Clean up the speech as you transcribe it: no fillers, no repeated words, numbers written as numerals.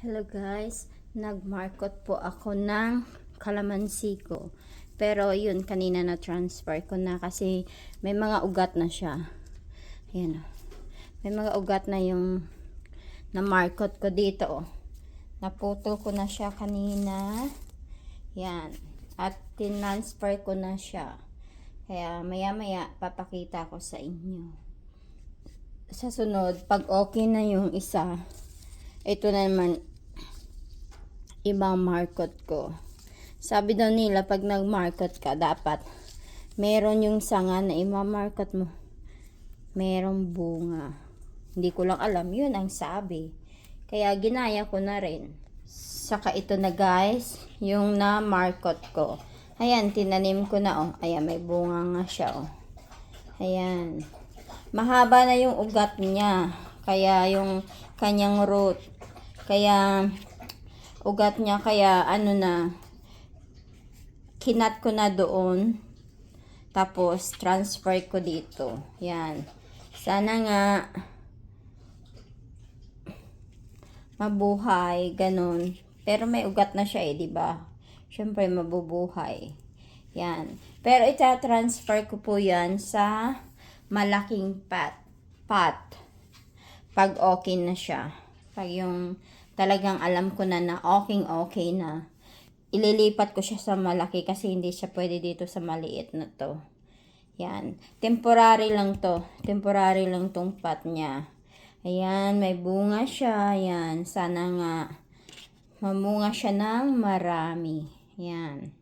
Hello guys, nagmarkot po ako ng kalamansi ko. Pero yun, kanina na transfer ko na kasi may mga ugat na siya. Ayan o. May mga ugat na yung na-markot ko dito o. Naputol ko na siya kanina. Yan. At tinransfer ko na siya. Kaya maya maya papakita ko sa inyo. Sa sunod, pag okay na yung isa, ito na naman ibang markot ko. Sabi daw nila pag nag-markot ka, dapat meron yung sanga na ima-markot mo. Merong bunga. Hindi ko lang alam, yun ang sabi. Kaya ginaya ko na rin. Saka ito na guys, yung na-markot ko. Ayan, tinanim ko na oh. Ayan, may bunga nga siya oh. Ayan. Mahaba na yung ugat niya. Kaya yung kanyang root. Kaya ugat niya, kaya ano na, kinat ko na doon, tapos transfer ko dito. Yan, sana nga mabuhay ganun, pero may ugat na siya di ba? Syempre mabubuhay yan, pero ita-transfer ko po yan sa malaking pot pag okay na siya. Pag yung talagang alam ko na okay na, ililipat ko siya sa malaki kasi hindi siya pwede dito sa maliit na to. Yan. Temporary lang to. Temporary lang tong pot niya. Ayan, may bunga siya. Yan. Sana nga mamunga siya ng marami. Yan.